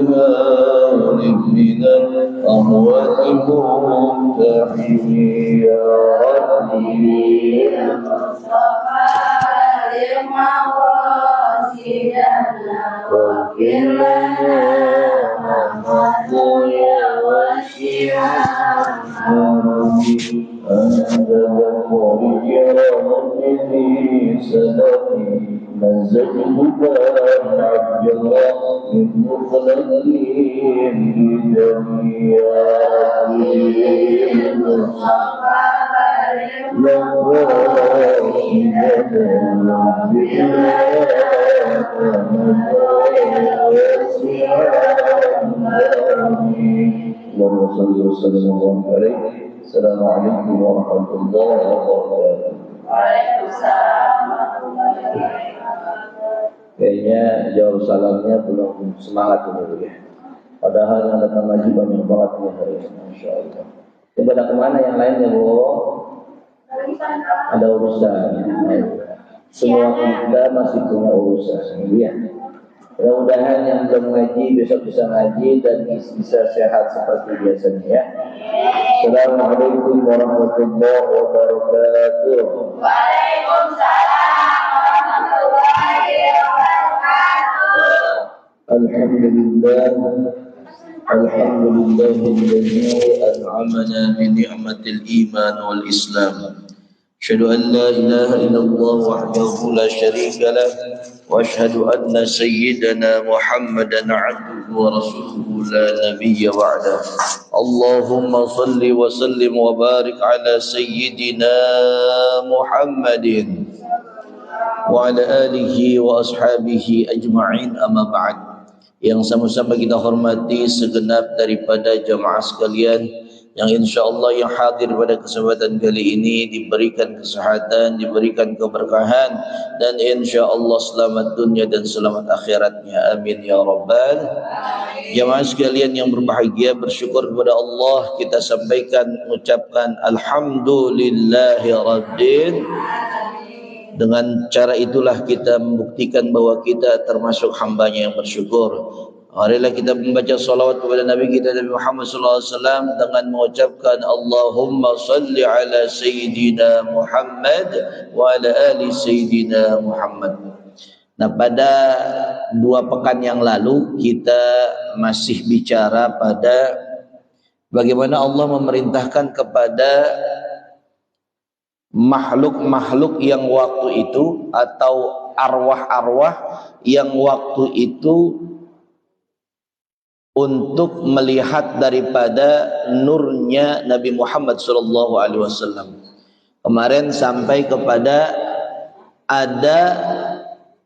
هارب من الأموات منتحم يا ربي واغفر لنا يا واسع ربي أنت مخرج رحمتي سلفي مزجتك عجرا من مخلدين بجميع Assalamualaikum warahmatullahi wabarakatuh. Kayaknya jawab salamnya belum semangat ini ya. Padahal yang datang ngaji banyak banget nih hari ini, Masya Allah. Coba pada kemana yang lainnya, Bu? Ada urusan. Semua kita masih punya urusan, ya. Mudah-mudahan yang belum ngaji besok bisa ngaji dan bisa sehat seperti biasanya ya. Assalamualaikum warahmatullahi wabarakatuh. Waalaikumsalam warahmatullahi wabarakatuh. Alhamdulillahilladzi an'amana bi ni'matil iman wal islam. Asyhadu an la ilaha illallah wahdahu la syarika lah wa asyhadu anna sayyidana Muhammadan 'abduhu wa rasuluhu la nabiyya ba'da. Allahumma salli wa sallim wa barik ala sayyidina Muhammadin wa ala alihi wa ashabihi ajma'in, amma ba'd. Yang sama-sama kita hormati segenap daripada jamaah sekalian yang insyaallah yang hadir pada kesempatan kali ini diberikan kesehatan, diberikan keberkahan dan insyaallah selamat dunia dan selamat akhiratnya. Amin ya rabbal alamin. Jamaah sekalian yang berbahagia, bersyukur kepada Allah, kita sampaikan mengucapkan alhamdulillahi rabbil alamin. Dengan cara itulah kita membuktikan bahwa kita termasuk hambanya yang bersyukur. Marilah kita membaca salawat kepada Nabi kita Nabi Muhammad SAW dengan mengucapkan Allahumma salli ala Sayyidina Muhammad wa ala ali Sayyidina Muhammad. Nah, pada 2 pekan yang lalu kita masih bicara pada bagaimana Allah memerintahkan kepada makhluk-makhluk yang waktu itu atau arwah-arwah yang waktu itu untuk melihat daripada nurnya Nabi Muhammad SAW. Kemarin sampai kepada ada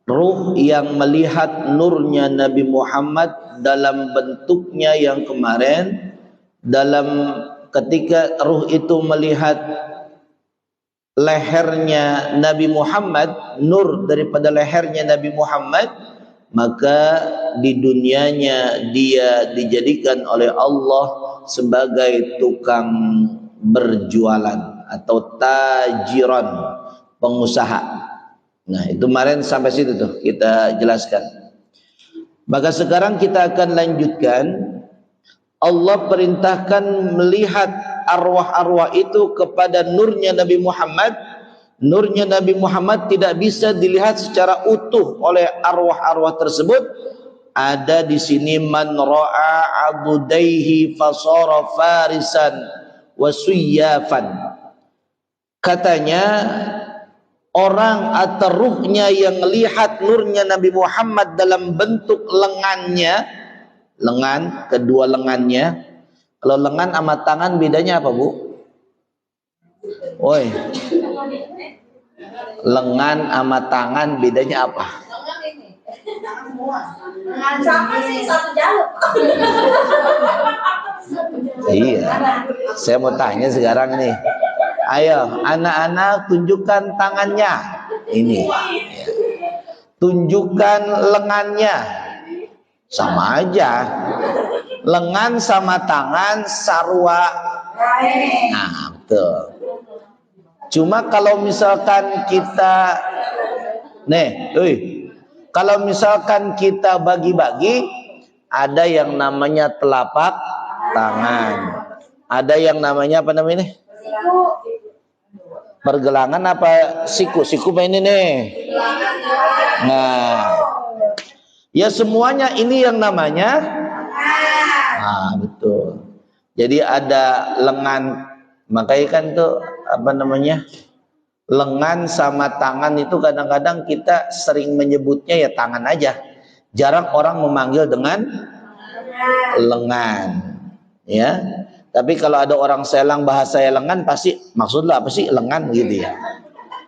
ruh yang melihat nurnya Nabi Muhammad dalam bentuknya yang kemarin, dalam ketika ruh itu melihat lehernya Nabi Muhammad, nur daripada lehernya Nabi Muhammad, maka di dunianya dia dijadikan oleh Allah sebagai tukang berjualan atau tajiran, pengusaha. Nah, itu kemarin sampai situ tuh kita jelaskan. Maka sekarang kita akan lanjutkan. Allah perintahkan melihat arwah-arwah itu kepada nurnya Nabi Muhammad. Nurnya Nabi Muhammad tidak bisa dilihat secara utuh oleh arwah-arwah tersebut. Ada di sini man ra'a abudaihi fasara farisan wa suyyafan. Katanya orang atau ruhnya yang melihat nurnya Nabi Muhammad dalam bentuk lengannya, lengan, kedua lengannya. Kalau lengan sama tangan bedanya apa, Bu? Woi. Lengan sama tangan bedanya apa? Sama sih, satu jalur. Iya. Saya mau tanya sekarang nih. Ayo, anak-anak tunjukkan tangannya. Ini. Tunjukkan lengannya. Sama aja. Lengan sama tangan sarua. Nah, betul. Cuma kalau misalkan kita kalau misalkan kita bagi-bagi, ada yang namanya telapak tangan, ada yang namanya apa namanya? Pergelangan apa siku? Siku ini nih. Nah, ya semuanya ini yang namanya. Nah, betul. Jadi ada lengan, makanya kan tuh apa namanya? Lengan sama tangan itu kadang-kadang kita sering menyebutnya ya tangan aja. Jarang orang memanggil dengan lengan. Ya. Tapi kalau ada orang Selang bahasa lengan pasti maksudnya apa sih lengan gitu ya.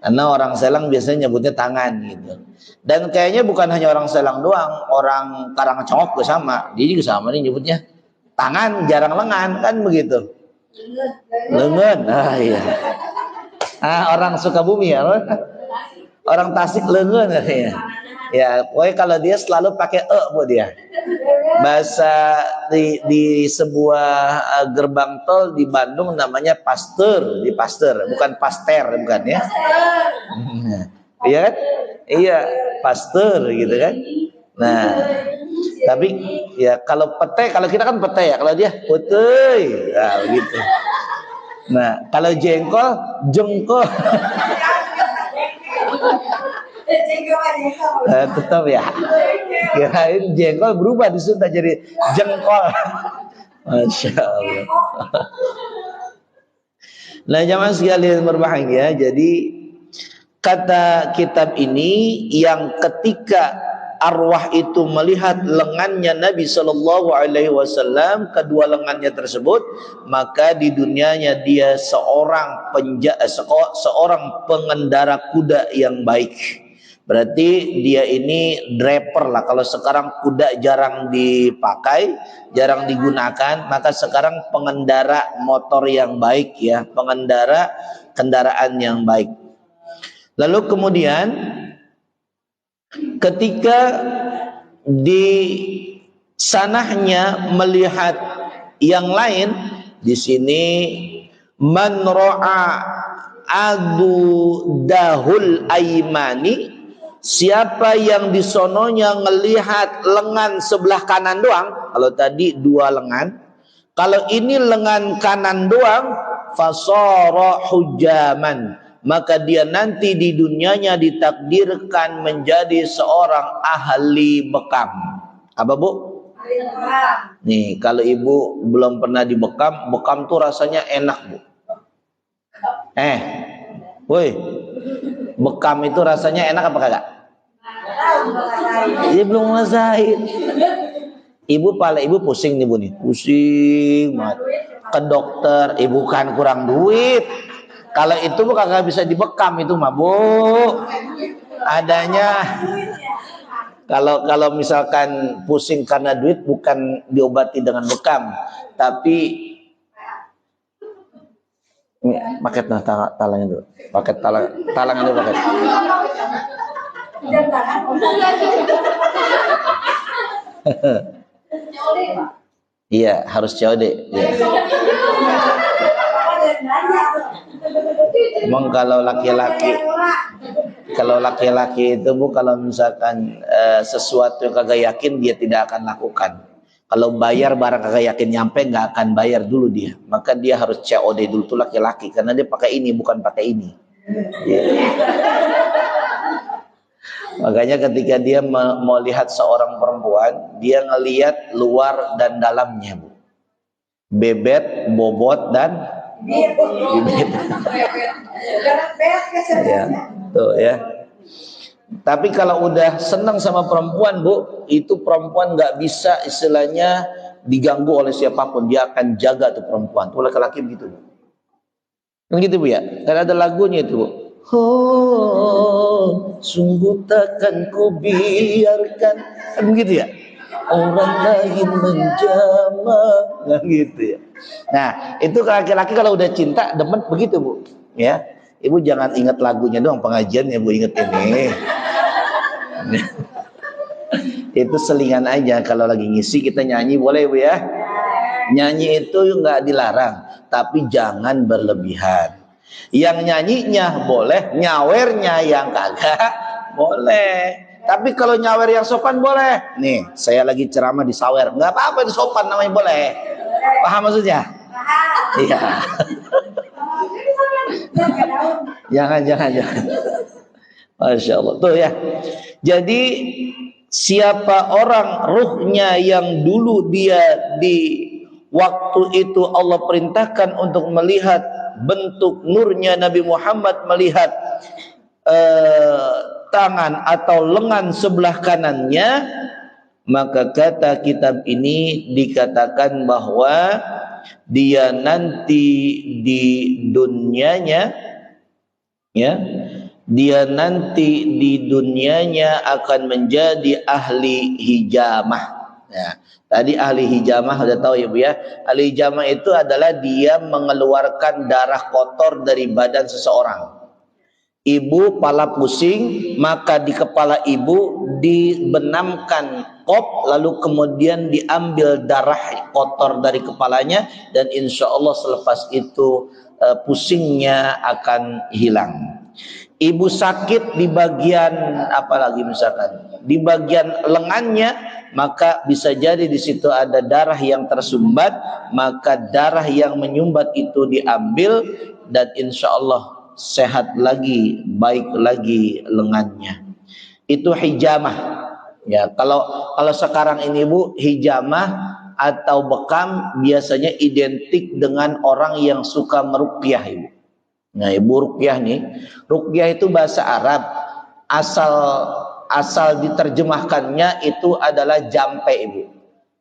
Karena orang Selang biasanya nyebutnya tangan gitu. Dan kayaknya bukan hanya orang Selang doang, orang Karangcongok juga sama. Dia juga sama nih nyebutnya tangan, jarang lengan kan begitu. Lengan, iya. Orang Sukabumi ya, orang Tasik lengan katanya. Ya, pokoknya kalau dia selalu pakai bu dia. Bahasa di sebuah gerbang tol di Bandung namanya pasteur, di pasteur, bukan paster, bukan ya? Iya kan? Iya, pasteur gitu kan. Nah, tapi ya kalau pete, kalau kita kan pete ya, kalau dia putih, nah begitu. Nah, kalau jengkol, jengkol. Tetap ya. Kirain jengkol berubah di Sunda jadi jengkol. Masya Allah. Nah, jamaah sekalian berbahagia, jadi kata kitab ini yang ketika arwah itu melihat lengannya Nabi Shallallahu Alaihi Wasallam, kedua lengannya tersebut, maka di dunianya dia seorang pengendara kuda yang baik. Berarti dia ini driver lah. Kalau sekarang kuda jarang dipakai, jarang digunakan, maka sekarang pengendara motor yang baik ya, pengendara kendaraan yang baik. Lalu kemudian ketika di sanahnya melihat yang lain, di sini man ra'a adu dahul aimani, siapa yang di sononya ngelihat lengan sebelah kanan doang. Kalau tadi dua lengan, kalau ini lengan kanan doang, fasara hujaman, maka dia nanti di dunianya ditakdirkan menjadi seorang ahli bekam. Apa bu? Nih kalau ibu belum pernah dibekam, bekam tuh rasanya enak bu. Woi, bekam itu rasanya enak apa kagak? Dia belum ngerasain. Ibu pala ibu pusing nih bu nih, pusing banget. Ke dokter, ibu kan kurang duit. Kalau itu bu kagak bisa dibekam itu mah bu. Adanya kalau misalkan pusing karena duit bukan diobati dengan bekam, tapi ini paket nah talangnya dulu. Paket talangan dulu paket. Iya, harus COD. Ya. Emang kalau laki-laki itu bu, kalau misalkan sesuatu yang kagak yakin dia tidak akan lakukan. Kalau bayar barang kagak yakin nyampe, nggak akan bayar dulu dia. Maka dia harus COD dulu tuh laki-laki, karena dia pakai ini bukan pakai ini. Yeah. Makanya ketika dia mau lihat seorang perempuan, dia ngelihat luar dan dalamnya bu. Bebet, bobot dan bibit. Ya, tuh ya. Tapi kalau udah senang sama perempuan bu, itu perempuan nggak bisa istilahnya diganggu oleh siapapun, dia akan jaga tuh perempuan. Tuh laki-laki begitu bu. Kan gitu bu ya. Kan ada lagunya itu bu. Oh, sungguh takkan ku biarkan, kan begitu ya. Orang lain menjamah, kan gitu ya. Nah, itu laki-laki kalau udah cinta demen begitu bu, ya. Ibu jangan ingat lagunya doang, pengajian ya bu, inget ini. Itu selingan aja, kalau lagi ngisi kita nyanyi boleh bu ya. Nyanyi itu nggak dilarang, tapi jangan berlebihan. Yang nyanyinya boleh, nyawernya yang kagak boleh. Tapi kalau nyawer yang sopan boleh. Nih, saya lagi ceramah di sawer. Nggak apa-apa, itu sopan namanya, boleh. Paham maksudnya? Iya. Jangan. Masya Allah. Tuh ya. Jadi siapa orang ruhnya yang dulu dia di waktu itu Allah perintahkan untuk melihat bentuk nurnya Nabi Muhammad, melihat tangan atau lengan sebelah kanannya, maka kata kitab ini dikatakan bahwa dia nanti di dunianya, ya, dia nanti di dunianya akan menjadi ahli hijamah. Ya, tadi ahli hijamah sudah tahu ya Bu ya. Ahli hijamah itu adalah dia mengeluarkan darah kotor dari badan seseorang. Ibu pala pusing, maka di kepala ibu dibenamkan kop, lalu kemudian diambil darah kotor dari kepalanya, dan insya Allah selepas itu pusingnya akan hilang. Ibu sakit di bagian apalagi misalkan di bagian lengannya, maka bisa jadi di situ ada darah yang tersumbat, maka darah yang menyumbat itu diambil dan insya Allah sehat lagi, baik lagi lengannya. Itu hijamah. Ya, kalau sekarang ini Bu, hijamah atau bekam biasanya identik dengan orang yang suka meruqyah Ibu. Nah, Ibu ruqyah nih, ruqyah itu bahasa Arab, asal diterjemahkannya itu adalah jampe Ibu.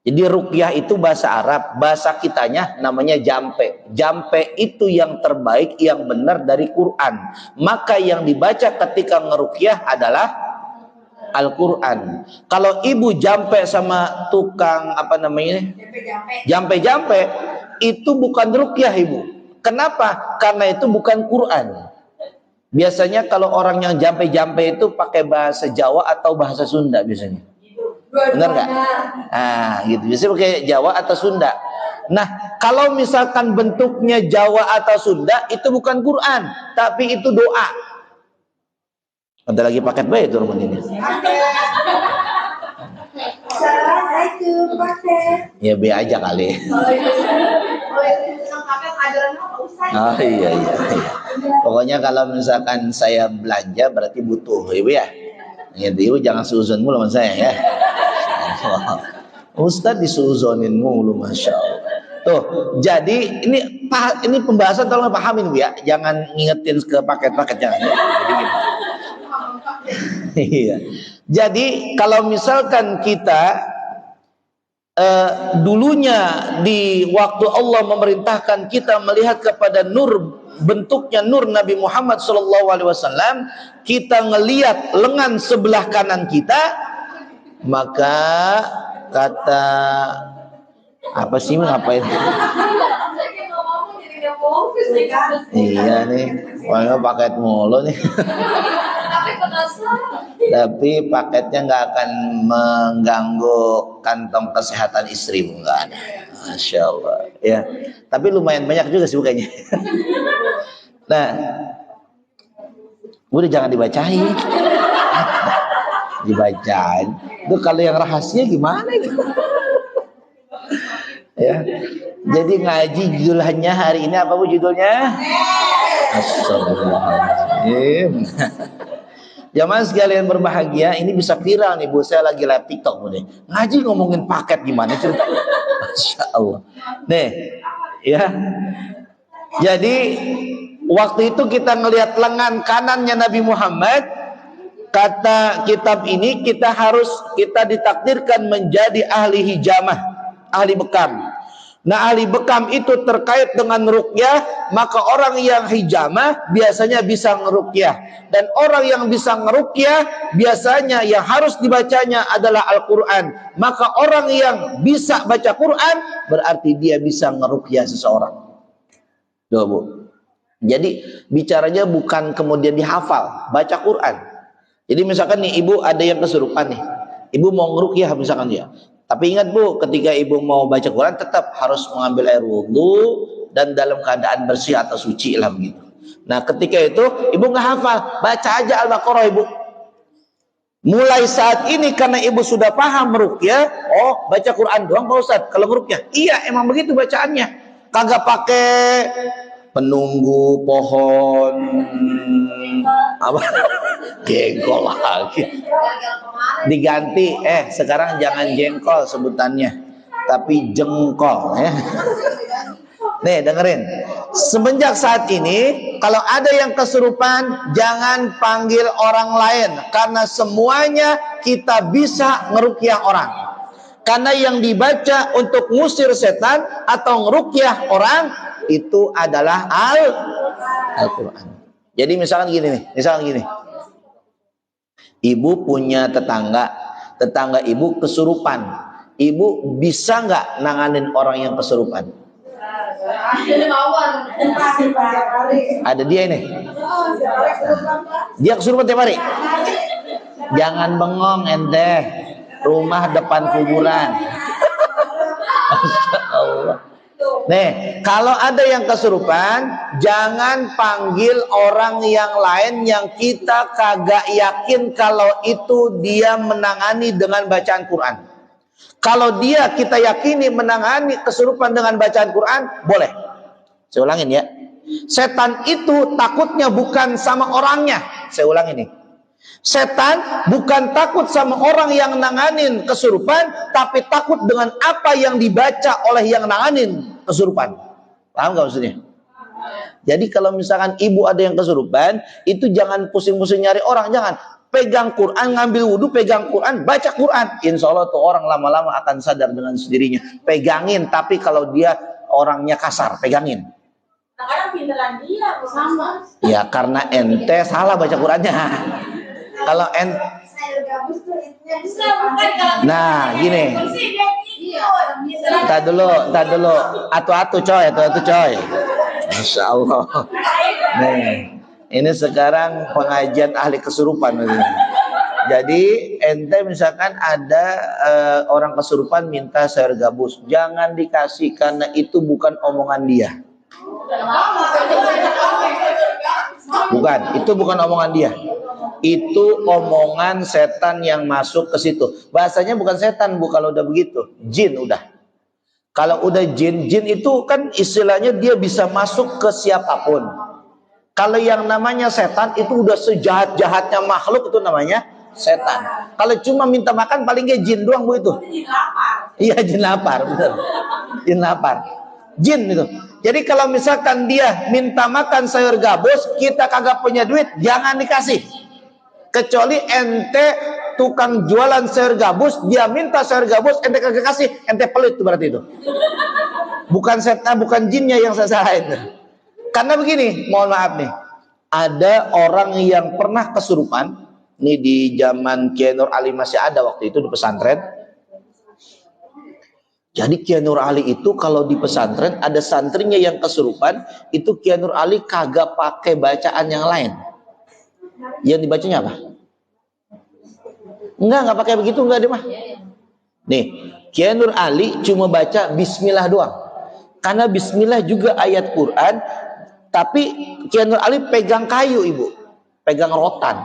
Jadi ruqyah itu bahasa Arab, bahasa kitanya namanya jampe. Jampe itu yang terbaik, yang benar dari Quran. Maka yang dibaca ketika ngeruqyah adalah Al-Quran. Kalau ibu jampe sama tukang apa namanya? Jampe-jampe, itu bukan ruqyah Ibu. Kenapa? Karena itu bukan Quran. Biasanya kalau orang yang jampe-jampe itu pakai bahasa Jawa atau bahasa Sunda biasanya. Benar nggak? Nah, gitu. Biasanya pakai Jawa atau Sunda. Nah, kalau misalkan bentuknya Jawa atau Sunda, itu bukan Quran, tapi itu doa. Ada lagi paket baik itu rumah ini. Assalamualaikum paket. Ya be aja kali. Oh iya. Pokoknya kalau misalkan saya belanja berarti butuh, Ibu ya. Ya, Ibu jangan seuzon mulu sama saya ya. Ustadz disuuzonin mulu, masya Allah. Tuh, jadi ini pembahasan tolong pahamin Bu ya. Jangan ngingetin ke paket-paket, jangan. Ya. Jadi gini. Iya. Jadi kalau misalkan kita dulunya di waktu Allah memerintahkan kita melihat kepada nur, bentuknya nur Nabi Muhammad SAW, kita ngelihat lengan sebelah kanan kita, maka kata apa sih ngapain? Iya nih, warga paket mulu nih. Tapi paketnya nggak akan mengganggu kantong kesehatan istri, nggak ada. Masya Allah ya. Tapi lumayan banyak juga sih bukannya. Nah, udah jangan dibacain. Dibacain. Itu kalau yang rahasia gimana itu? Ya. Jadi ngaji judulnya hari ini apa Bu judulnya? Astagfirullahaladzim. Jamaah sekalian berbahagia, ini bisa viral nih Bu, saya lagi live TikTok Bu nih. Ngaji ngomongin paket gimana cerita? Masya Allah. Nih, ya. Jadi waktu itu kita ngelihat lengan kanannya Nabi Muhammad, kata kitab ini kita ditakdirkan menjadi ahli hijamah, ahli bekam. Nah, ahli bekam itu terkait dengan ruqyah, maka orang yang hijamah biasanya bisa ngeruqyah. Dan orang yang bisa ngeruqyah biasanya yang harus dibacanya adalah Al-Quran. Maka orang yang bisa baca Quran berarti dia bisa ngeruqyah seseorang. Tuh Bu. Jadi bicaranya bukan kemudian dihafal, baca Quran. Jadi misalkan nih ibu ada yang kesurupan nih, ibu mau ngeruqyah misalkan dia. Tapi ingat Bu, ketika ibu mau baca Quran tetap harus mengambil air wudhu dan dalam keadaan bersih atau suci lah begitu. Nah ketika itu ibu nggak hafal, baca aja Al-Baqarah Ibu. Mulai saat ini karena ibu sudah paham ruqyah, oh baca Quran doang Pak Ustadz kalau ruqyah. Iya emang begitu bacaannya. Kagak pakai penunggu pohon apa jengkol lagi. Diganti sekarang jangan jengkol sebutannya, tapi jengkol ya. Nih dengerin, semenjak saat ini kalau ada yang kesurupan jangan panggil orang lain, karena semuanya kita bisa ngeruqyah orang. Karena yang dibaca untuk ngusir setan atau ngeruqyah orang itu adalah Al-Quran. Jadi misalkan gini nih, ibu punya tetangga ibu kesurupan, ibu bisa nggak nanganin orang yang kesurupan? Ada dia ini. Dia kesurupan tiap hari. Jangan bengong ente. Rumah depan kuburan. Allah. Nih, kalau ada yang kesurupan, jangan panggil orang yang lain yang kita kagak yakin kalau itu dia menangani dengan bacaan Quran. Kalau dia kita yakini menangani kesurupan dengan bacaan Quran, boleh. Saya ulangin ya. Setan itu takutnya bukan sama orangnya. Saya ulangin nih. Setan bukan takut sama orang yang nanganin kesurupan, tapi takut dengan apa yang dibaca oleh yang nanganin kesurupan. Paham gak maksudnya? Jadi kalau misalkan ibu ada yang kesurupan, itu jangan pusing-pusing nyari orang, jangan. Pegang Quran, ngambil wudhu, pegang Quran, baca Quran. Insya Allah tuh orang lama-lama akan sadar dengan sendirinya. Pegangin, tapi kalau dia orangnya kasar, pegangin. Kadang pinteran dia sama. Ya karena ente salah baca Qurannya. Kalau ente, nah gini. Entar dulu. Atu-atu coy. Masya Allah. Nih. Ini sekarang pengajian ahli kesurupan. Jadi ente misalkan ada orang kesurupan minta sayur gabus, jangan dikasih karena itu bukan omongan dia. Bukan, itu bukan omongan dia. Itu omongan setan yang masuk ke situ. Bahasanya bukan setan Bu kalau udah begitu, jin udah. Kalau udah jin itu kan istilahnya dia bisa masuk ke siapapun. Kalau yang namanya setan itu udah sejahat-jahatnya makhluk, itu namanya setan. Kalau cuma minta makan paling nggak jin doang Bu itu. Iya jin lapar, bener. Jin lapar. Jin itu. Jadi kalau misalkan dia minta makan sayur gabus, kita kagak punya duit, jangan dikasih. Kecuali ente tukang jualan sayur gabus, dia minta sayur gabus, ente kagak kasih, ente pelit tuh berarti itu. Bukan setan, bukan jinnya yang saya salah itu. Karena begini, mohon maaf nih, ada orang yang pernah kesurupan, nih di zaman Kiai Nur Ali masih ada waktu itu di pesantren. Jadi Kiai Nur Ali itu kalau di pesantren ada santrinya yang kesurupan, itu Kiai Nur Ali kagak pakai bacaan yang lain. Yang dibacanya apa? Enggak pakai begitu, enggak deh mah. Nih, Kiai Nur Ali cuma baca bismillah doang. Karena bismillah juga ayat Quran. Tapi Kiai Nur Ali pegang kayu ibu, pegang rotan.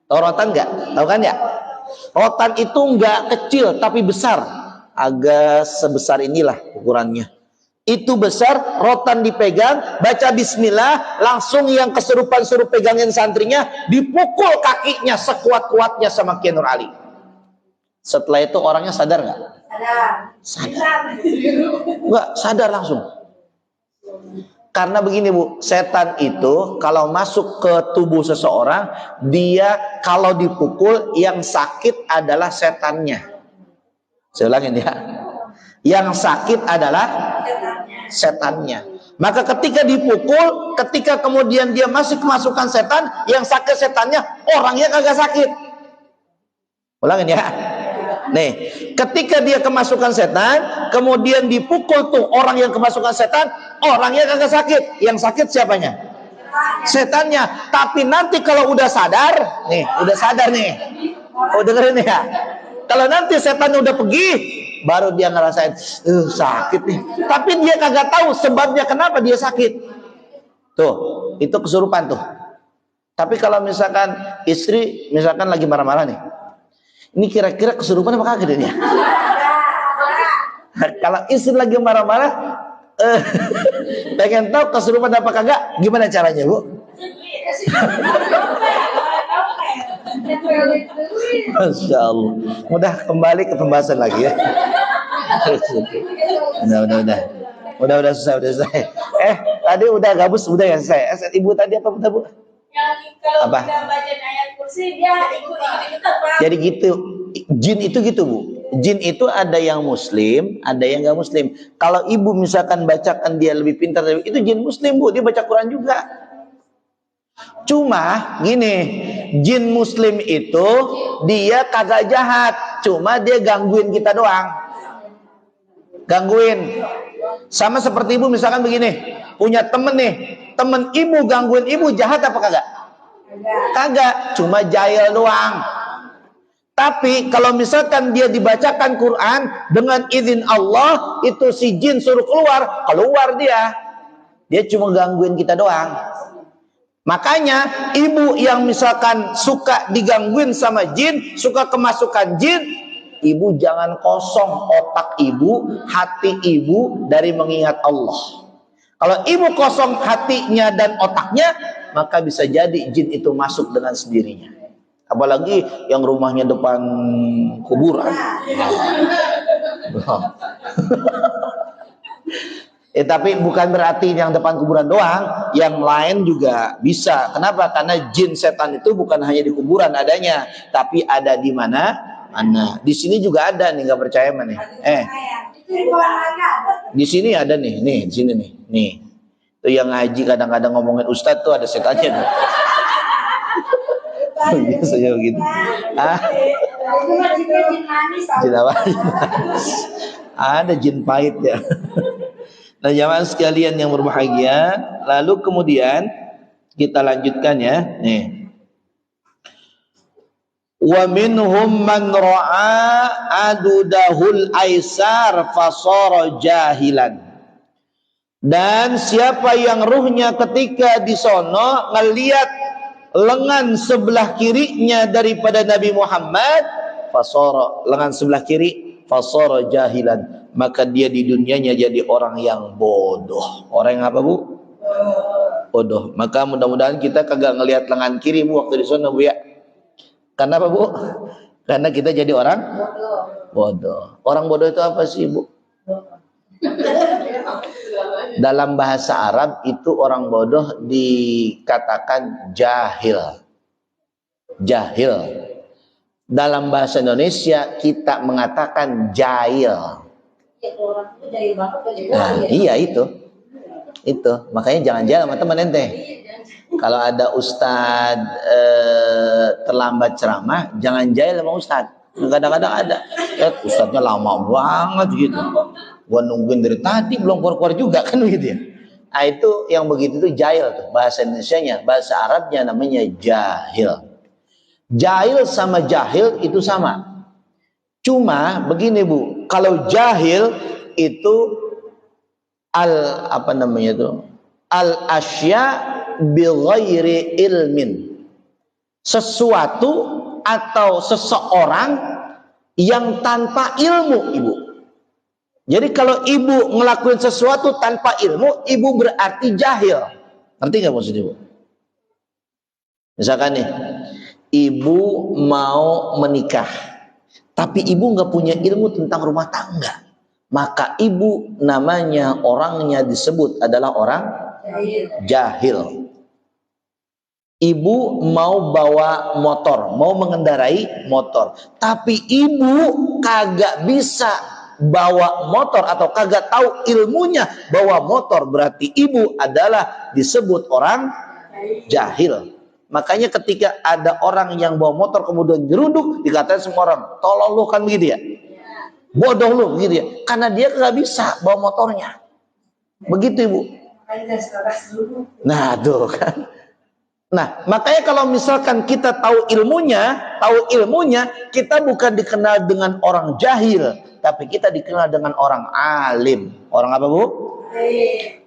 Tahu rotan nggak? Tahu kan ya? Rotan itu nggak kecil tapi besar, agak sebesar inilah ukurannya. Itu besar, rotan dipegang, baca bismillah, langsung yang kesurupan suruh pegangin santrinya, dipukul kakinya sekuat-kuatnya sama Kiai Nur Ali. Setelah itu orangnya sadar nggak? Sadar. Nggak sadar langsung. Karena begini Bu, setan itu kalau masuk ke tubuh seseorang, dia kalau dipukul yang sakit adalah setannya. Saya ulangin ya. Yang sakit adalah setannya. Maka ketika dipukul, ketika kemudian dia masih kemasukan setan, yang sakit setannya, orangnya kagak sakit. Ulangin ya. Nih, ketika dia kemasukan setan, kemudian dipukul tuh orang yang kemasukan setan, orangnya kagak sakit. Yang sakit siapanya? Setannya. Tapi nanti kalau udah sadar, nih, udah sadar nih. Oh dengerin ya. Kalau nanti setannya udah pergi, baru dia ngerasain sakit nih. Tapi dia kagak tahu sebabnya kenapa dia sakit. Tuh, itu kesurupan tuh. Tapi kalau misalkan istri misalkan lagi marah-marah nih, Ini kira-kira kesurupan apa kagak dia? Kalau istri lagi marah-marah, pengen tahu kesurupan apa kagak, gimana caranya, Bu? Masya Allah. Mudah kembali ke pembahasan lagi ya. Udah selesai. Tadi udah gabus, udah ya selesai. Ibu tadi apa Bu? Yang kalau Apa? kita baca ayat kursi dia ikut-ikutan, Pak. Jadi gitu, jin itu gitu Bu. Jin itu ada yang muslim, ada yang nggak muslim. Kalau ibu misalkan bacakan dia lebih pintar, itu jin muslim Bu, dia baca Quran juga. Cuma gini, jin muslim itu dia kagak jahat, cuma dia gangguin kita doang. Gangguin. Sama seperti ibu misalkan begini, punya temen nih, temen ibu gangguin ibu, jahat apa kagak? Kagak, cuma jahil doang. Tapi kalau misalkan dia dibacakan Quran dengan izin Allah, itu si jin suruh keluar dia. Dia cuma gangguin kita doang. Makanya ibu yang misalkan suka digangguin sama jin, suka kemasukan jin, ibu jangan kosong otak ibu, hati ibu dari mengingat Allah. Kalau ibu kosong hatinya dan otaknya, maka bisa jadi jin itu masuk dengan sendirinya. Apalagi yang rumahnya depan kuburan. Tapi bukan berarti yang depan kuburan doang, yang lain juga bisa. Kenapa? Karena jin setan itu bukan hanya di kuburan adanya, tapi ada di mana? Di sini juga ada nih, nggak percaya mana? Di sini ada nih, di sini nih. Itu yang ngaji kadang-kadang ngomongin ustadz tuh ada setannya nih. Biasanya begitu. Jin apa? Ada jin pahit ya. Nah, jamaah sekalian yang berbahagia, lalu kemudian kita lanjutkan ya. Nih. Wa minhum man ra'a adudahul aisar fasara jahilan. Dan siapa yang ruhnya ketika di sono ngelihat lengan sebelah kirinya daripada Nabi Muhammad, fasara, lengan sebelah kiri, fasara jahilan, maka dia di dunianya jadi orang yang bodoh. Orang yang apa Bu? Bodoh. Maka mudah-mudahan kita kagak ngelihat lengan kiri Bu waktu di sono Bu ya. Karena apa Bu? Karena kita jadi orang bodoh. Orang bodoh itu apa sih Bu? Dalam bahasa Arab itu orang bodoh dikatakan jahil. Jahil. Dalam bahasa Indonesia kita mengatakan jahil. Nah, iya itu. Makanya jangan jahil sama teman ente. Kalau ada ustadz terlambat ceramah, jangan jahil sama ustadz. Kadang-kadang ada, ustadznya lama banget gitu. Gua nungguin dari tadi belum keluar-keluar juga kan begitu ya. Nah, itu yang begitu itu jahil tuh bahasa Indonesianya, bahasa Arabnya namanya jahil. Jahil sama jahil itu sama. Cuma begini Bu, kalau jahil itu al asya bi ghairi ilmin. Sesuatu atau seseorang yang tanpa ilmu Ibu. Jadi kalau ibu ngelakuin sesuatu tanpa ilmu, ibu berarti jahil. Ngerti nggak maksudnya Bu? Misalkan nih, ibu mau menikah, tapi ibu nggak punya ilmu tentang rumah tangga, maka ibu namanya orangnya disebut adalah orang jahil. Ibu mau bawa motor, mau mengendarai motor, tapi ibu kagak bisa bawa motor atau kagak tahu ilmunya bawa motor, berarti ibu adalah disebut orang jahil. Makanya ketika ada orang yang bawa motor kemudian jeruduk, dikatain semua orang, tolol lu kan begitu ya, bodoh lu begitu ya, karena dia nggak bisa bawa motornya. Begitu Ibu. Nah tuh kan. Nah, makanya kalau misalkan kita tahu ilmunya, kita bukan dikenal dengan orang jahil, tapi kita dikenal dengan orang alim. Orang apa Bu?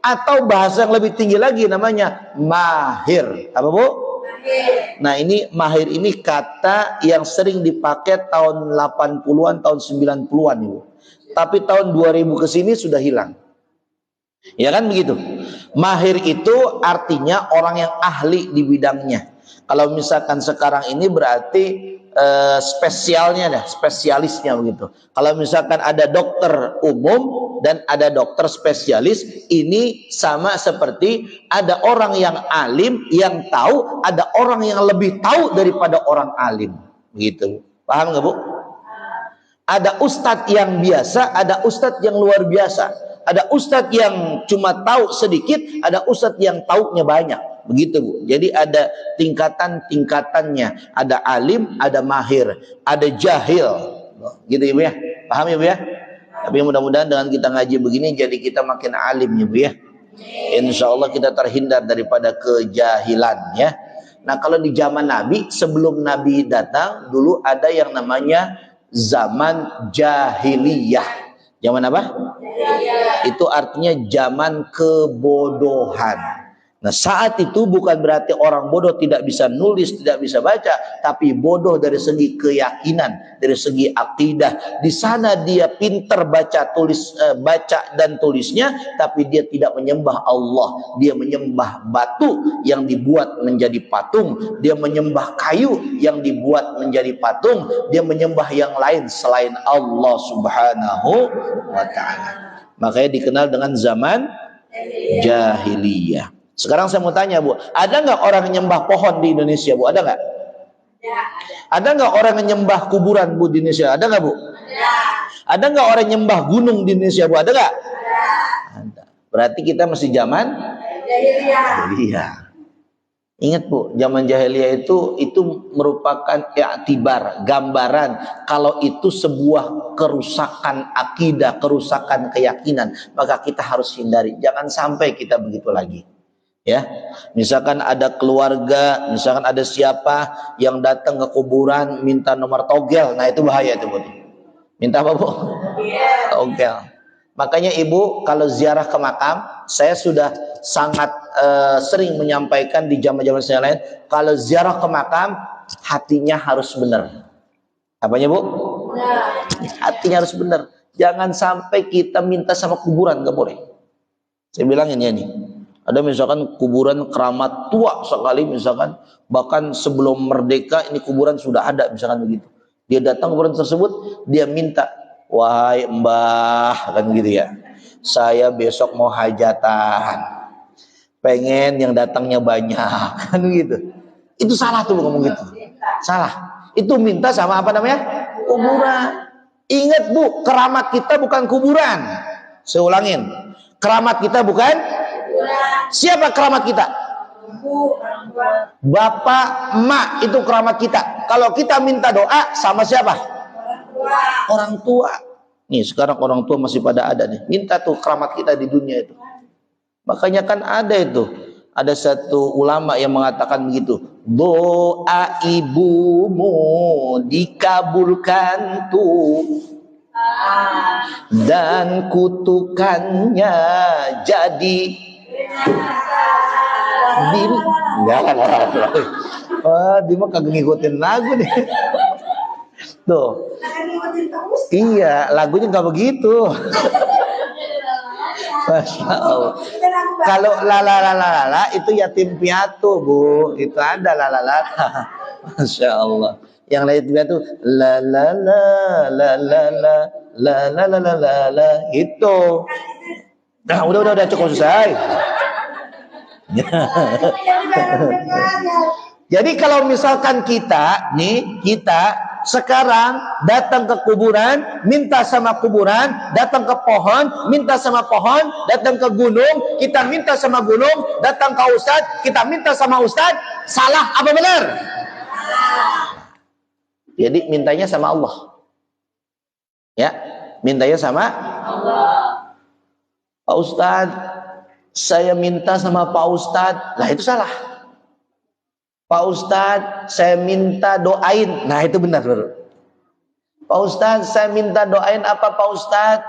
Atau bahasa yang lebih tinggi lagi namanya mahir. Apa Bu? Nah ini mahir ini kata yang sering dipakai tahun 80-an, tahun 90-an Ibu. Tapi tahun 2000 ke sini sudah hilang. Ya kan begitu. Mahir itu artinya orang yang ahli di bidangnya. Kalau misalkan sekarang ini berarti spesialnya dah, spesialisnya begitu. Kalau misalkan ada dokter umum dan ada dokter spesialis, ini sama seperti ada orang yang alim yang tahu, ada orang yang lebih tahu daripada orang alim, begitu. Paham nggak Bu? Ada ustadz yang biasa, ada ustadz yang luar biasa. Ada ustadz yang cuma tahu sedikit, ada ustadz yang taunya banyak. Begitu Bu. Jadi ada tingkatan-tingkatannya. Ada alim, ada mahir, ada jahil. Gitu Ibu ya. Paham ya Bu ya? Tapi mudah-mudahan dengan kita ngaji begini jadi kita makin alim ya Bu ya. Insya Allah kita terhindar daripada kejahilan ya. Nah kalau di zaman Nabi, sebelum Nabi datang, dulu ada yang namanya zaman jahiliyah. Zaman apa? Itu artinya zaman kebodohan. Nah saat itu bukan berarti orang bodoh tidak bisa nulis, tidak bisa baca, tapi bodoh dari segi keyakinan, dari segi akidah. Di sana dia pintar baca dan tulisnya, tapi dia tidak menyembah Allah. Dia menyembah batu yang dibuat menjadi patung, dia menyembah kayu yang dibuat menjadi patung, dia menyembah yang lain selain Allah Subhanahu wa ta'ala. Makanya dikenal dengan zaman jahiliyah. Sekarang saya mau tanya Bu, ada nggak orang yang nyembah pohon di Indonesia Bu? Ada nggak? Ada nggak orang yang nyembah kuburan Bu di Indonesia? Ada nggak Bu? Ada nggak orang yang nyembah gunung di Indonesia Bu? Ada nggak? Ada. Berarti kita masih zaman jahiliyah. Ingat Bu, zaman jahiliyah itu merupakan i'tibar, gambaran kalau itu sebuah kerusakan akidah, kerusakan keyakinan, maka kita harus hindari. Jangan sampai kita begitu lagi. Ya, misalkan ada keluarga, misalkan ada siapa yang datang ke kuburan minta nomor togel, nah itu bahaya itu Bu. Minta apa Bu? Togel. Makanya Ibu kalau ziarah ke makam, saya sudah sangat sering menyampaikan di zaman-zaman saya lain, kalau ziarah ke makam hatinya harus benar. Apanya Bu? Hatinya harus benar. Jangan sampai kita minta sama kuburan, nggak boleh. Saya bilang ini nih. Ada misalkan kuburan keramat tua sekali misalkan, bahkan sebelum merdeka ini kuburan sudah ada misalkan begitu. Dia datang ke kuburan tersebut, dia minta, wahai Mbah, kan gitu ya. Saya besok mau hajatan. Pengen yang datangnya banyak, kan gitu. Itu salah tuh ngomong gitu. Salah. Itu minta sama apa namanya? Kuburan. Ingat Bu, keramat kita bukan kuburan. Saya ulangin. Keramat kita bukan. Siapa keramat kita? Bapak, emak itu keramat kita. Kalau kita minta doa sama siapa? Orang tua. Nih sekarang orang tua masih pada ada nih. Minta tuh keramat kita di dunia itu. Makanya kan ada itu. Ada satu ulama yang mengatakan begitu. Doa ibumu dikabulkan tuh. Dan kutukannya jadi diri. Wah, dia mah kagak ngikutin lagu nih. Tuh. Iya, lagunya nggak begitu. Masya Allah. Kalau la itu yatim piatu Bu, itu ada la. Masya Allah. Yang lain piatu la itu. Nah, udah cukup selesai. Jadi kalau misalkan kita sekarang datang ke kuburan, minta sama kuburan, datang ke pohon, minta sama pohon, datang ke gunung, kita minta sama gunung, datang ke ustadz, kita minta sama ustadz, salah apa benar? Jadi mintanya sama Allah. Ya, mintanya sama Allah. Pak Ustadz, saya minta sama Pak Ustadz, lah itu salah. Pak Ustadz, saya minta doain, nah itu benar. Pak Ustadz, saya minta doain apa Pak Ustadz?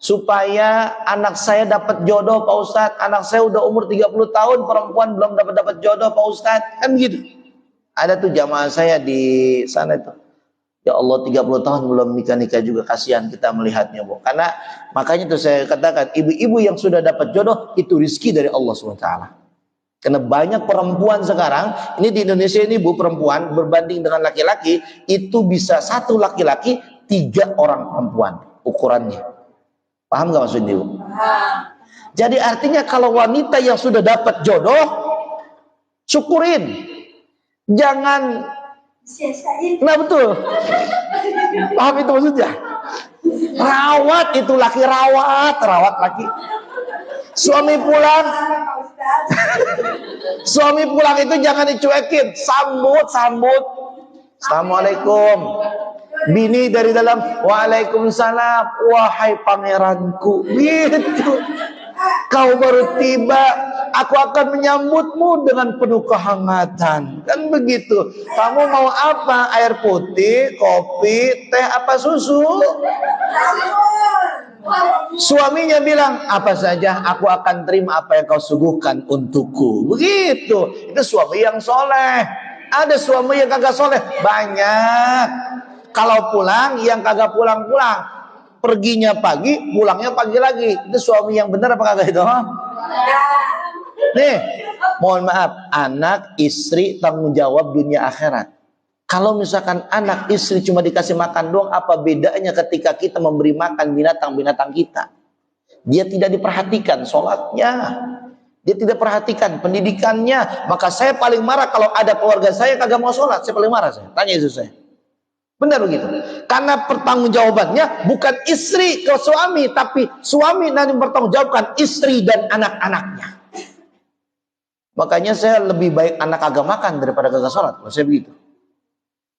Supaya anak saya dapat jodoh Pak Ustadz. Anak saya udah umur 30 tahun, perempuan belum dapat jodoh Pak Ustadz. Kan gitu. Ada tuh jamaah saya di sana itu. Ya Allah 30 tahun belum nikah-nikah juga, kasihan kita melihatnya, Bu. Karena makanya tuh saya katakan ibu-ibu yang sudah dapat jodoh itu rezeki dari Allah SWT. Karena banyak perempuan sekarang, ini di Indonesia ini Bu, perempuan berbanding dengan laki-laki itu bisa satu laki-laki 3 orang perempuan ukurannya. Paham gak maksudnya, Bu? Jadi artinya kalau wanita yang sudah dapat jodoh, syukurin. Jangan, nah betul. Paham itu maksudnya? Rawat itu laki, rawat laki. Suami pulang itu jangan dicuekin, sambut. Assalamualaikum. Bini dari dalam, waalaikumsalam, wahai pangeranku. Gitu. Kau baru tiba, aku akan menyambutmu dengan penuh kehangatan. Kan begitu. Kamu mau apa? Air putih, kopi, teh, apa susu? Suaminya bilang, apa saja aku akan terima apa yang kau suguhkan untukku. Begitu. Itu suami yang soleh. Ada suami yang kagak soleh, banyak. Kalau pulang, yang kagak pulang-pulang. Perginya pagi, pulangnya pagi lagi. Itu suami yang benar apa kagak itu? Nih, mohon maaf, anak, istri, tanggung jawab dunia akhirat. Kalau misalkan anak, istri cuma dikasih makan doang, apa bedanya ketika kita memberi makan binatang-binatang kita? Dia tidak diperhatikan sholatnya, dia tidak perhatikan pendidikannya. Maka saya paling marah kalau ada keluarga saya kagak mau sholat. Saya paling marah, saya tanya istri saya. Benar begitu. Karena pertanggungjawabannya bukan istri ke suami, tapi suami nanti mempertanggungjawabkan istri dan anak-anaknya. Makanya saya lebih baik anak kagak makan daripada kagak sholat. Kalau saya begitu.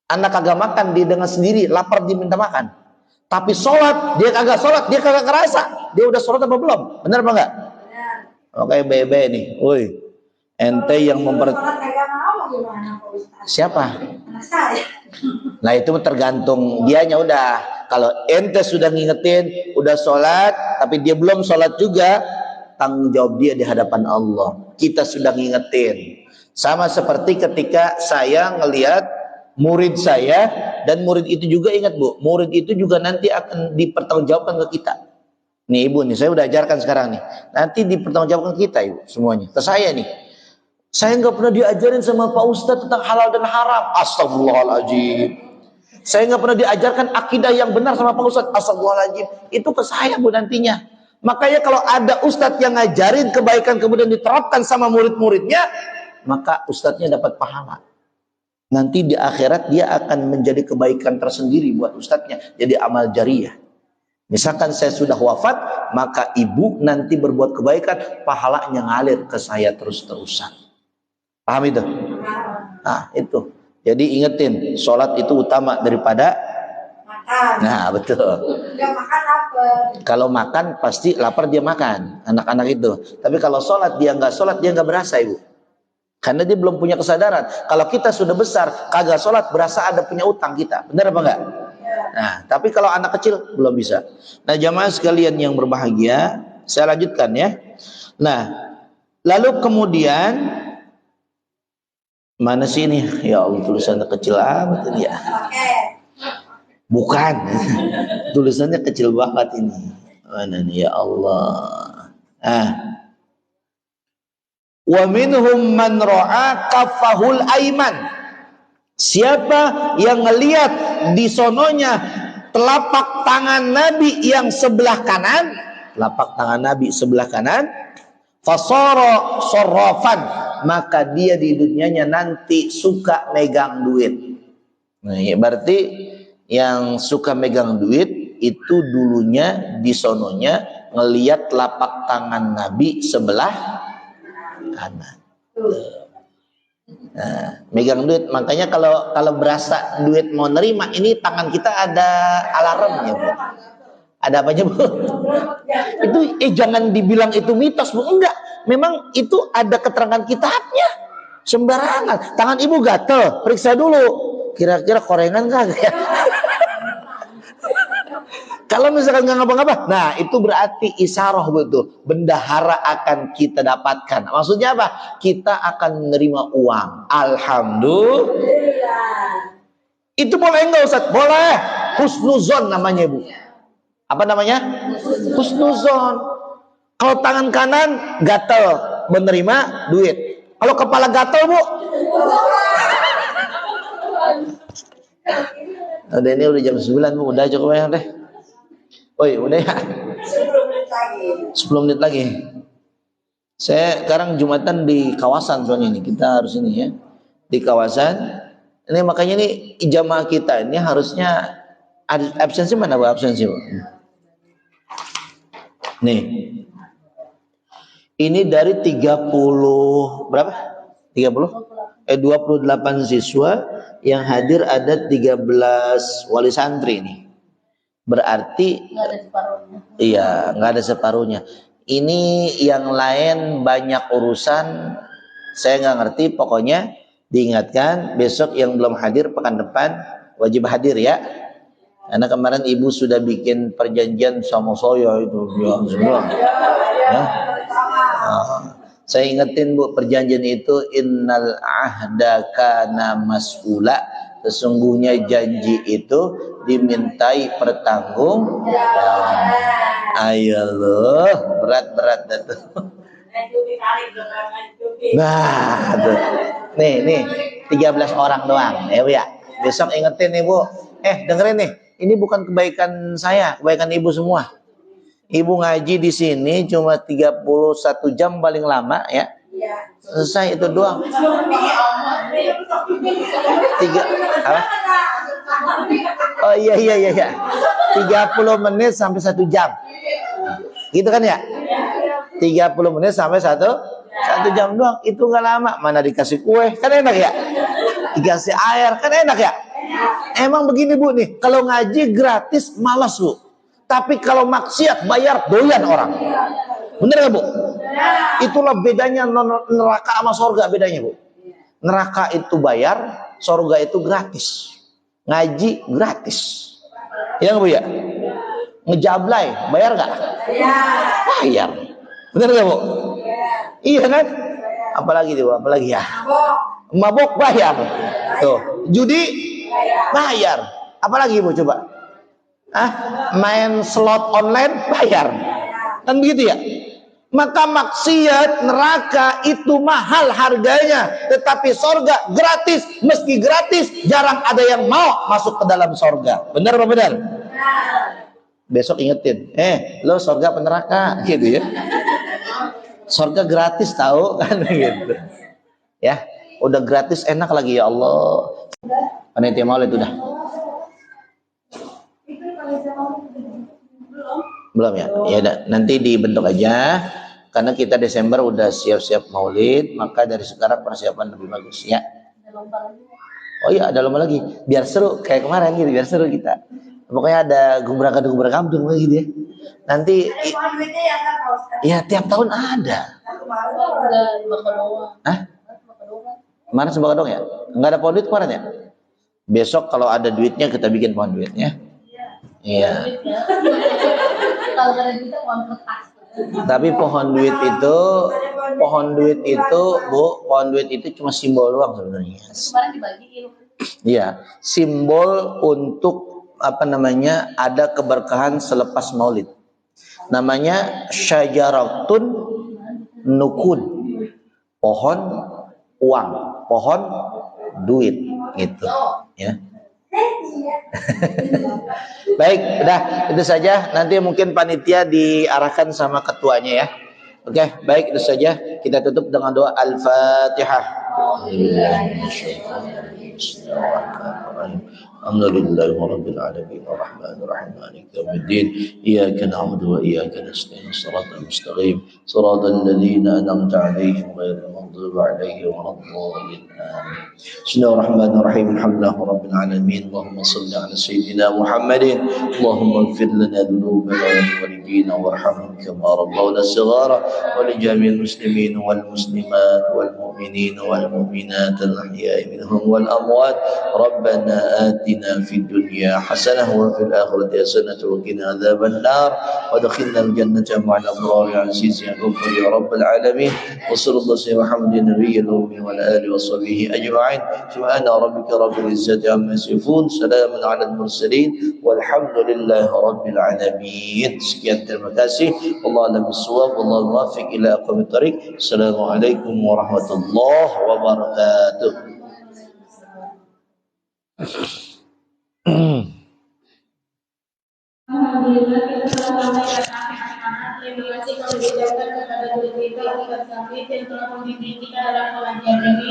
Anak kagak makan, dia dengan sendiri lapar dia minta makan. Tapi sholat, dia kagak sholat, dia kagak kerasa. Dia udah sholat apa belum? Benar apa enggak? Oke, bebe nih. Woi, ente yang siapa? Nah itu tergantung dianya udah. Kalau ente sudah ngingetin, udah sholat, tapi dia belum sholat juga, tanggung jawab dia di hadapan Allah. Kita sudah ngingetin. Sama seperti ketika saya ngelihat murid saya, dan murid itu juga ingat Bu, murid itu juga nanti akan dipertanggungjawabkan ke kita. Nih Ibu nih, saya udah ajarkan sekarang nih. Nanti dipertanggungjawabkan kita Ibu semuanya. Ke saya nih. Saya nggak pernah diajarin sama Pak Ustadz tentang halal dan haram. Astagfirullahaladzim. Saya nggak pernah diajarkan akidah yang benar sama Pak Ustadz. Astagfirullahaladzim. Itu ke saya Bu nantinya. Makanya kalau ada Ustadz yang ngajarin kebaikan kemudian diterapkan sama murid-muridnya, maka Ustadznya dapat pahala. Nanti di akhirat dia akan menjadi kebaikan tersendiri buat Ustadznya. Jadi amal jariyah. Misalkan saya sudah wafat, maka ibu nanti berbuat kebaikan, pahalanya ngalir ke saya terus-terusan. Paham itu? Nah itu. Jadi ingetin, sholat itu utama daripada makan. Nah betul. Gak makan lapar. Kalau makan pasti lapar dia makan, anak-anak itu. Tapi kalau sholat dia nggak sholat, dia nggak berasa Ibu. Karena dia belum punya kesadaran. Kalau kita sudah besar, kagak sholat, berasa ada punya utang kita. Benar apa enggak? Nah, tapi kalau anak kecil belum bisa. Nah, jamaah sekalian yang berbahagia, saya lanjutkan ya. Nah, lalu kemudian mana sih ini? Ya Allah, tulisannya kecil amat ini ya. Bukan. Tulisannya kecil banget ini. Mana nih ya Allah. Ah. Wa minhum man ra'a kaffahul aiman. Siapa yang ngelihat di sononya telapak tangan Nabi yang sebelah kanan, telapak tangan Nabi sebelah kanan, fasara sarrafan, maka dia di dunianya nanti suka megang duit. Nah, berarti yang suka megang duit itu dulunya di sononya ngelihat telapak tangan Nabi sebelah kanan. Nah, megang duit, makanya kalau berasa duit mau nerima, ini tangan kita ada alarmnya Bu. Ada apanya Bu? Itu jangan dibilang itu mitos Bu, enggak. Memang itu ada keterangan kitabnya. Sembarangan. Tangan Ibu gatel, periksa dulu. Kira-kira korengan kagak ya? Kalau misalkan nggak ngapa-ngapa, nah itu berarti isyarah betul. Bendahara akan kita dapatkan. Maksudnya apa? Kita akan menerima uang. Alhamdulillah. Itu boleh enggak Ustaz? Boleh. Husnuzon namanya Bu. Apa namanya? Husnuzon. Kalau tangan kanan gatel menerima duit. Kalau kepala gatel Bu. Udah ini udah jam 9 Bu, udah cukup ya deh. Oi, udah ya. 10 menit lagi. Saya sekarang Jumatan di kawasan soalnya ini. Kita harus ini ya. Di kawasan. Ini makanya ini jamaah kita ini harusnya absensi mana Bu? Absensi Bu. Nih. Ini dari 30 berapa? 28 siswa yang hadir ada 13 wali santri nih. Berarti nggak ada separuhnya. Iya, nggak ada separuhnya. Ini yang lain banyak urusan, saya nggak ngerti. Pokoknya diingatkan besok yang belum hadir pekan depan wajib hadir ya. Karena kemarin ibu sudah bikin perjanjian sama saya itu ya semua. Ya. Saya ingetin Bu, perjanjian itu innal ahda kana mas'ula. Sesungguhnya janji itu dimintai pertanggungjawaban. Ayo loh, berat-berat itu. Nah, tuh. Nih 13 orang doang. Ya Bu ya. Besok ingetin nih Bu. Dengerin nih. Ini bukan kebaikan saya, kebaikan ibu semua. Ibu ngaji di sini cuma 31 jam paling lama ya. Selesai itu doang. Apa? Oh iya. 30 menit sampai 1 jam. Gitu kan ya? 30 menit sampai 1 jam doang. Itu nggak lama. Mana dikasih kue, kan enak ya? Dikasih air, kan enak ya? Emang begini Bu nih, kalau ngaji gratis malas Bu. Tapi kalau maksiat bayar doyan orang. Bener gak Bu? Itulah bedanya neraka sama sorga, bedanya Bu. Neraka itu bayar, sorga itu gratis. Ngaji gratis. Iya gak Bu ya? Ngejablay bayar gak? Bayar. Bener gak Bu? Iya kan? Apalagi Bu? Apalagi ya? Mabok bayar. Tuh, judi bayar. Apalagi Bu coba? Main slot online bayar. Kan begitu ya? Maka maksiat neraka itu mahal harganya, tetapi sorga gratis. Meski gratis, jarang ada yang mau masuk ke dalam sorga. Benar apa benar? Besok ingetin, lo sorga apa neraka gitu ya? Sorga gratis tahu kan gitu. Ya, udah gratis enak lagi ya Allah. Panitia maulid udah. Belum ya? Ya nanti dibentuk aja. Karena kita Desember udah siap-siap maulid, maka dari sekarang persiapan lebih bagus ya. Oh iya, ada lomba lagi. Biar seru kayak kemarin gitu, biar seru kita. Pokoknya ada gubrak kampung gitu ya. Nanti ya tiap tahun ada. Kemarin sembako doang ya? Enggak ada pohon duit kemarin ya? Besok kalau ada duitnya kita bikin pohon duitnya. Iya. Tapi pohon duit itu Bu, pohon duit itu cuma simbol doang sebenarnya. Kemarin dibagiin. Iya, simbol untuk ada keberkahan selepas maulid. Namanya syajaratun nukud. Pohon uang, pohon duit gitu ya. Baik, udah itu saja. Nanti mungkin panitia diarahkan sama ketuanya ya. Oke, baik itu saja. Kita tutup dengan doa Al-Fatihah. Alhamdulillahi rabbil alamin arrahmanir rahim maliki yaumiddin iyyaka na'budu wa iyyaka nasta'in shiratal mustaqim shiratal ladzina an'amta 'alaihim ghairil maghdubi alaihim waladdallin amin. Bismillahirrahmanirrahim alhamdulillahi rabbil alamin Allahumma shalli ala sayyidina Muhammadin Allahumma ighfir lana dhunubana wa liwalidina warhamhum kama rabbawna shighara wa li jami'il muslimin wal muslimat wal mu'minin المؤمنين والمؤمنات الأحياء منهم والأموات ربنا آتنا في الدنيا حسنة وفي الآخرة حسنة وقنا عذاب النار وادخلنا الجنة مع الأبرار العزيز يا غفور يا رب العالمين وصلى الله على محمد النبي الأمي وعلى آله وصحبه أجمعين سبحان ربك رب العزة عما يصفون سلام على المرسلين والحمد لله رب العالمين. Sekian, terima kasih. Allah alam bisawab, Allah muwaffiq ila aqwamit thariq. Assalamualaikum warahmatullahi wabarakatuh. Alhamdulillah kita telah sampai ke akhir anak. Terima kasih kami ucapkan kepada guru kita Ustaz Samit yang telah membimbing kita dalam pengajian ini.